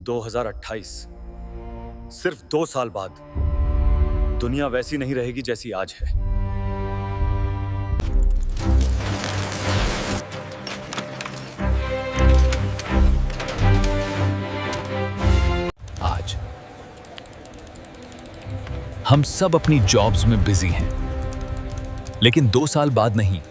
2028 सिर्फ 2 साल बाद दुनिया वैसी नहीं रहेगी जैसी आज है। आज हम सब अपनी जॉब्स में बिजी हैं, लेकिन 2 साल बाद नहीं।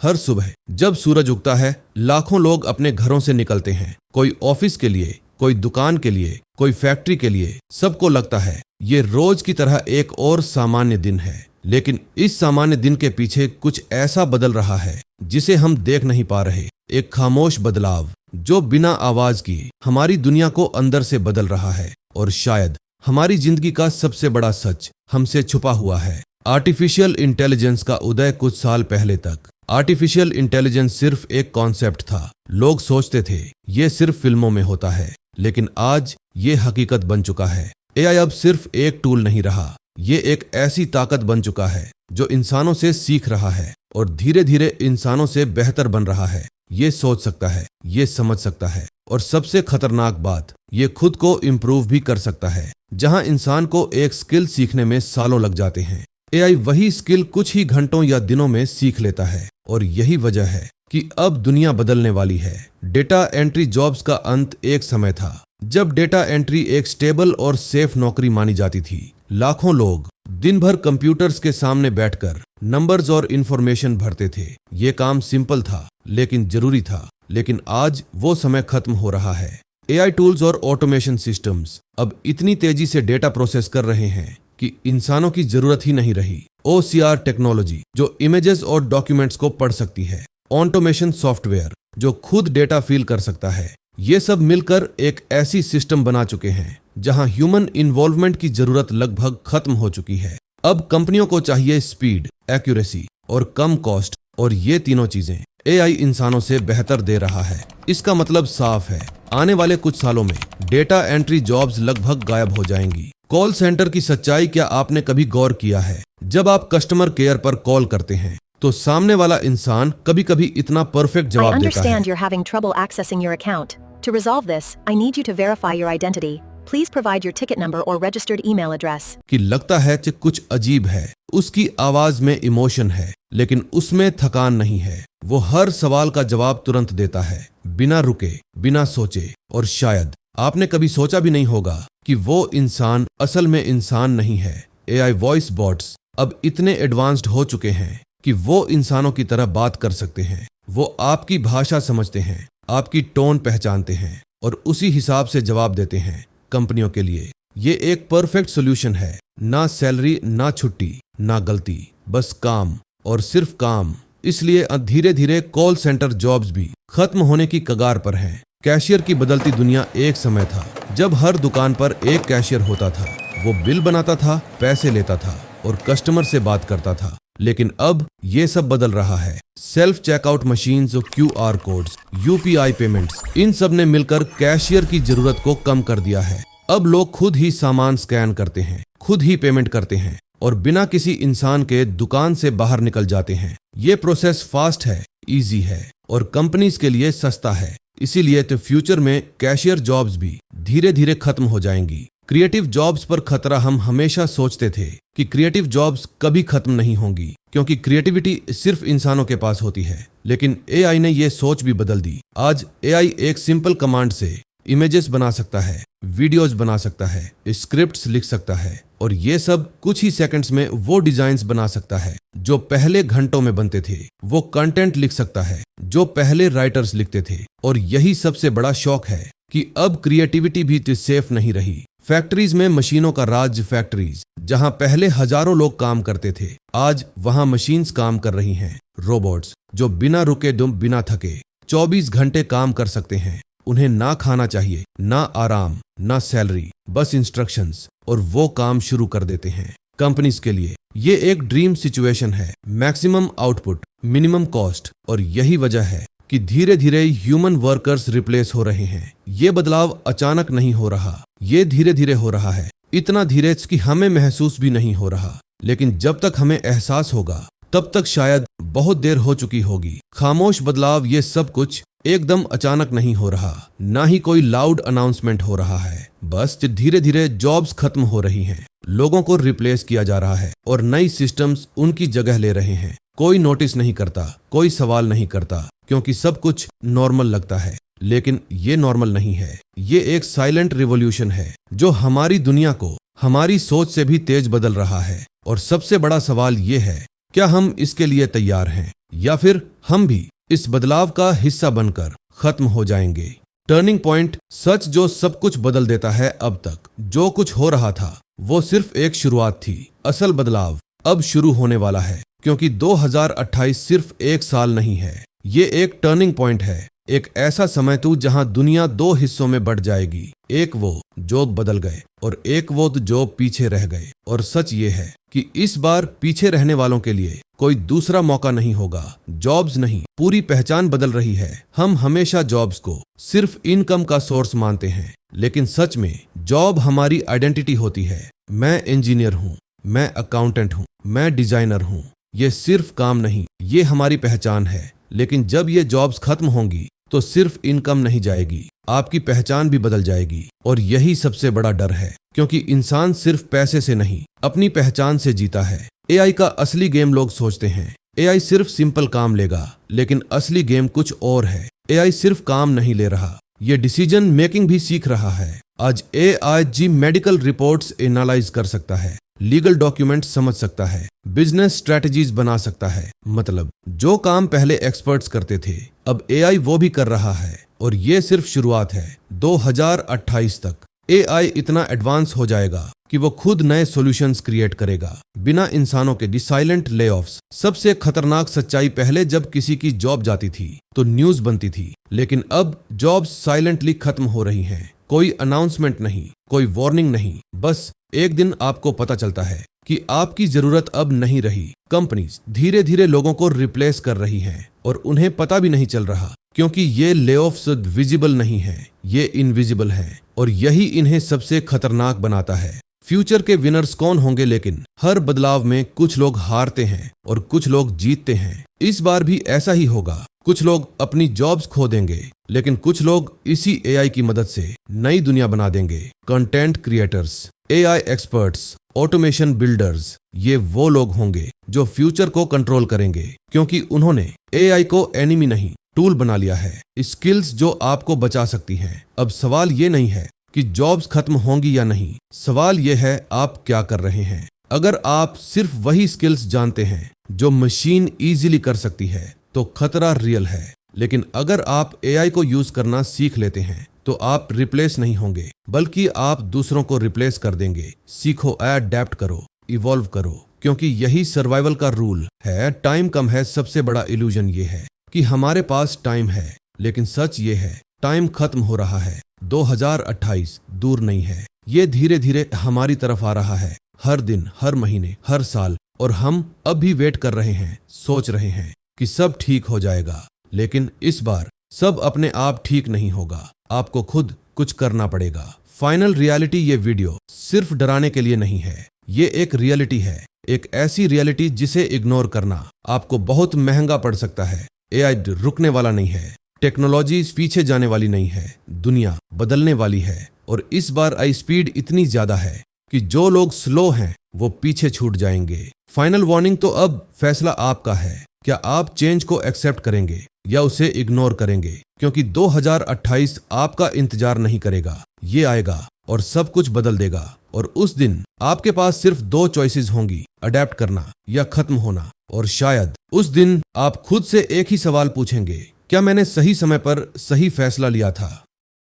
हर सुबह जब सूरज उगता है, लाखों लोग अपने घरों से निकलते हैं। कोई ऑफिस के लिए, कोई दुकान के लिए, कोई फैक्ट्री के लिए। सबको लगता है ये रोज की तरह एक और सामान्य दिन है। लेकिन इस सामान्य दिन के पीछे कुछ ऐसा बदल रहा है जिसे हम देख नहीं पा रहे। एक खामोश बदलाव जो बिना आवाज की हमारी दुनिया को अंदर से बदल रहा है। और शायद हमारी जिंदगी का सबसे बड़ा सच हमसे छुपा हुआ है। आर्टिफिशियल इंटेलिजेंस का उदय कुछ साल पहले तक आर्टिफिशियल इंटेलिजेंस सिर्फ एक कॉन्सेप्ट था। लोग सोचते थे ये सिर्फ फिल्मों में होता है, लेकिन आज ये हकीकत बन चुका है। एआई अब सिर्फ एक टूल नहीं रहा, ये एक ऐसी ताकत बन चुका है जो इंसानों से सीख रहा है और धीरे धीरे इंसानों से बेहतर बन रहा है। ये सोच सकता है, ये समझ सकता है और सबसे खतरनाक बात, ये खुद को इम्प्रूव भी कर सकता है। जहां इंसान को एक स्किल सीखने में सालों लग जाते हैं, एआई वही स्किल कुछ ही घंटों या दिनों में सीख लेता है। और यही वजह है कि अब दुनिया बदलने वाली है। डेटा एंट्री जॉब्स का अंत एक समय था जब डेटा एंट्री एक स्टेबल और सेफ नौकरी मानी जाती थी। लाखों लोग दिन भर कंप्यूटर्स के सामने बैठकर नंबर्स और इंफॉर्मेशन भरते थे। ये काम सिंपल था लेकिन जरूरी था। लेकिन आज वो समय खत्म हो रहा है। एआई टूल्स और ऑटोमेशन सिस्टम्स अब इतनी तेजी से डेटा प्रोसेस कर रहे हैं कि इंसानों की जरूरत ही नहीं रही। OCR टेक्नोलॉजी जो इमेजेस और डॉक्यूमेंट्स को पढ़ सकती है, ऑटोमेशन सॉफ्टवेयर जो खुद डेटा फील कर सकता है, ये सब मिलकर एक ऐसी सिस्टम बना चुके हैं जहां ह्यूमन इन्वॉल्वमेंट की जरूरत लगभग खत्म हो चुकी है। अब कंपनियों को चाहिए स्पीड, एक्यूरेसी और कम कॉस्ट, और ये तीनों चीजें एआई इंसानों से बेहतर दे रहा है। इसका मतलब साफ है, आने वाले कुछ सालों में डेटा एंट्री जॉब्स लगभग गायब हो जाएंगी। कॉल सेंटर की सच्चाई क्या आपने कभी गौर किया है? जब आप कस्टमर केयर पर कॉल करते हैं तो सामने वाला इंसान कभी कभी इतना परफेक्ट जवाब देता है। I understand you're having trouble accessing your account. To resolve this, I need you to verify your identity. Please provide your ticket number or registered email address. कि लगता है कि कुछ अजीब है। उसकी आवाज में इमोशन है, लेकिन उसमें थकान नहीं है। वो हर सवाल का जवाब तुरंत देता है, बिना रुके, बिना सोचे। और शायद आपने कभी सोचा भी नहीं होगा कि वो इंसान असल में इंसान नहीं है। एआई वॉइस बॉट्स अब इतने एडवांस्ड हो चुके हैं कि वो इंसानों की तरह बात कर सकते हैं। वो आपकी भाषा समझते हैं, आपकी टोन पहचानते हैं और उसी हिसाब से जवाब देते हैं। कंपनियों के लिए ये एक परफेक्ट सोल्यूशन है। ना सैलरी, ना छुट्टी, ना गलती, बस काम और सिर्फ काम। इसलिए धीरे धीरे कॉल सेंटर जॉब्स भी खत्म होने की कगार पर हैं। कैशियर की बदलती दुनिया एक समय था जब हर दुकान पर एक कैशियर होता था। वो बिल बनाता था, पैसे लेता था और कस्टमर से बात करता था। लेकिन अब ये सब बदल रहा है। सेल्फ चेकआउट मशीन्स और QR कोड्स, UPI पेमेंट्स, इन सब ने मिलकर कैशियर की जरूरत को कम कर दिया है। अब लोग खुद ही सामान स्कैन करते हैं, खुद ही पेमेंट करते हैं और बिना किसी इंसान के दुकान से बाहर निकल जाते हैं। ये प्रोसेस फास्ट है, इजी है और कंपनीज के लिए सस्ता है। इसीलिए तो फ्यूचर में कैशियर जॉब्स भी धीरे धीरे खत्म हो जाएंगी। क्रिएटिव जॉब्स पर खतरा। हम हमेशा सोचते थे कि क्रिएटिव जॉब्स कभी खत्म नहीं होंगी क्योंकि क्रिएटिविटी सिर्फ इंसानों के पास होती है। लेकिन एआई ने ये सोच भी बदल दी। आज एआई एक सिंपल कमांड से इमेजेस बना सकता है, वीडियोज बना सकता है, स्क्रिप्ट्स लिख सकता है और ये सब कुछ ही सेकंड्स में वो डिजाइन्स बना सकता है जो पहले घंटों में बनते थे। वो कंटेंट लिख सकता है जो पहले राइटर्स लिखते थे। और यही सबसे बड़ा शौक है कि अब क्रिएटिविटी भी सेफ नहीं रही। फैक्ट्रीज में मशीनों का राज। फैक्ट्रीज जहां पहले हजारों लोग काम करते थे, आज वहां मशीन्स काम कर रही हैं। रोबोट्स जो बिना रुके बिना थके 24 घंटे काम कर सकते हैं। उन्हें ना खाना चाहिए, ना आराम, ना सैलरी, बस इंस्ट्रक्शंस, और वो काम शुरू कर देते हैं। कंपनीज के लिए ये एक ड्रीम सिचुएशन है। Maximum output, minimum cost. और यही वजह है कि धीरे धीरे ह्यूमन वर्कर्स रिप्लेस हो रहे हैं। ये बदलाव अचानक नहीं हो रहा, ये धीरे धीरे हो रहा है। इतना धीरे कि हमें महसूस भी नहीं हो रहा। लेकिन जब तक हमें एहसास होगा तब तक शायद बहुत देर हो चुकी होगी। खामोश बदलाव, ये सब कुछ एकदम अचानक नहीं हो रहा, ना ही कोई लाउड अनाउंसमेंट हो रहा है। बस धीरे धीरे जॉब्स खत्म हो रही हैं, लोगों को रिप्लेस किया जा रहा है और नई सिस्टम्स उनकी जगह ले रहे हैं। कोई नोटिस नहीं करता, कोई सवाल नहीं करता, क्योंकि सब कुछ नॉर्मल लगता है। लेकिन ये नॉर्मल नहीं है, ये एक साइलेंट रिवॉल्यूशन है जो हमारी दुनिया को हमारी सोच से भी तेज बदल रहा है। और सबसे बड़ा सवाल ये है, क्या हम इसके लिए तैयार हैं, या फिर हम भी इस बदलाव का हिस्सा बनकर खत्म हो जाएंगे। टर्निंग पॉइंट, सच जो सब कुछ बदल देता है। अब तक जो कुछ हो रहा था वो सिर्फ एक शुरुआत थी। असल बदलाव अब शुरू होने वाला है, क्योंकि 2028 सिर्फ एक साल नहीं है, ये एक टर्निंग पॉइंट है। एक ऐसा समय तू जहां दुनिया दो हिस्सों में बढ़ जाएगी, एक वो जो बदल गए और एक वो जो पीछे रह गए। और सच ये है कि इस बार पीछे रहने वालों के लिए कोई दूसरा मौका नहीं होगा। जॉब्स नहीं, पूरी पहचान बदल रही है। हम हमेशा जॉब्स को सिर्फ इनकम का सोर्स मानते हैं, लेकिन सच में जॉब हमारी आइडेंटिटी होती है। मैं इंजीनियर हूँ, मैं अकाउंटेंट हूँ, मैं डिजाइनर हूँ। ये सिर्फ काम नहीं, ये हमारी पहचान है। लेकिन जब ये जॉब्स खत्म होंगी तो सिर्फ इनकम नहीं जाएगी, आपकी पहचान भी बदल जाएगी। और यही सबसे बड़ा डर है, क्योंकि इंसान सिर्फ पैसे से नहीं, अपनी पहचान से जीता है। एआई का असली गेम, लोग सोचते हैं एआई सिर्फ सिंपल काम लेगा, लेकिन असली गेम कुछ और है। एआई सिर्फ काम नहीं ले रहा, ये डिसीजन मेकिंग भी सीख रहा है। आज एआई मेडिकल रिपोर्ट्स एनालाइज कर सकता है, लीगल डॉक्यूमेंट समझ सकता है, बिजनेस स्ट्रेटजीज बना सकता है। मतलब जो काम पहले एक्सपर्ट्स करते थे, अब एआई वो भी कर रहा है। और ये सिर्फ शुरुआत है। 2028 तक एआई इतना एडवांस हो जाएगा कि वो खुद नए सॉल्यूशंस क्रिएट करेगा, बिना इंसानों के। साइलेंट लेऑफ्स, सबसे खतरनाक सच्चाई, पहले जब किसी की जॉब जाती थी तो न्यूज बनती थी, लेकिन अब जॉब्स साइलेंटली खत्म हो रही हैं। कोई अनाउंसमेंट नहीं, कोई वार्निंग नहीं, बस एक दिन आपको पता चलता है कि आपकी जरूरत अब नहीं रही। कंपनीज धीरे धीरे लोगों को रिप्लेस कर रही हैं और उन्हें पता भी नहीं चल रहा, क्योंकि ये लेऑफ्स विजिबल नहीं है, ये इनविजिबल हैं। और यही इन्हें सबसे खतरनाक बनाता है। फ्यूचर के विनर्स कौन होंगे? लेकिन हर बदलाव में कुछ लोग हारते हैं और कुछ लोग जीतते हैं। इस बार भी ऐसा ही होगा। कुछ लोग अपनी जॉब्स खो देंगे, लेकिन कुछ लोग इसी एआई की मदद से नई दुनिया बना देंगे। Content creators, AI experts, automation builders, ये वो लोग होंगे जो फ्यूचर को कंट्रोल करेंगे, क्योंकि उन्होंने एआई को एनिमी नहीं, टूल बना लिया है। स्किल्स जो आपको बचा सकती हैं। अब सवाल ये नहीं है कि जॉब्स खत्म होंगी या नहीं, सवाल ये है आप क्या कर रहे हैं। अगर आप सिर्फ वही स्किल्स जानते हैं जो मशीन इजीली कर सकती है, तो खतरा रियल है। लेकिन अगर आप एआई को यूज करना सीख लेते हैं, तो आप रिप्लेस नहीं होंगे, बल्कि आप दूसरों को रिप्लेस कर देंगे। सीखो, अडैप्ट करो, इवॉल्व करो, क्योंकि यही सर्वाइवल का रूल है। टाइम कम है, सबसे बड़ा इल्यूजन ये है कि हमारे पास टाइम है, लेकिन सच ये है टाइम खत्म हो रहा है। 2028 दूर नहीं है, ये धीरे धीरे हमारी तरफ आ रहा है, हर दिन, हर महीने, हर साल। और हम अब भी वेट कर रहे हैं, सोच रहे हैं कि सब ठीक हो जाएगा। लेकिन इस बार सब अपने आप ठीक नहीं होगा, आपको खुद कुछ करना पड़ेगा। फाइनल रियलिटी, ये वीडियो सिर्फ डराने के लिए नहीं है, ये एक रियलिटी है, एक ऐसी रियलिटी जिसे इग्नोर करना आपको बहुत महंगा पड़ सकता है। एआई रुकने वाला नहीं है, टेक्नोलॉजी पीछे जाने वाली नहीं है, दुनिया बदलने वाली है। और इस बार आई स्पीड इतनी ज्यादा है कि जो लोग स्लो हैं वो पीछे छूट जाएंगे। फाइनल वार्निंग, तो अब फैसला आपका है। क्या आप चेंज को एक्सेप्ट करेंगे या उसे इग्नोर करेंगे? क्योंकि 2028 आपका इंतजार नहीं करेगा, ये आएगा और सब कुछ बदल देगा। और उस दिन आपके पास सिर्फ दो चॉइसेस होंगी, अडेप्ट करना या खत्म होना। और शायद उस दिन आप खुद से एक ही सवाल पूछेंगे, क्या मैंने सही समय पर सही फैसला लिया था?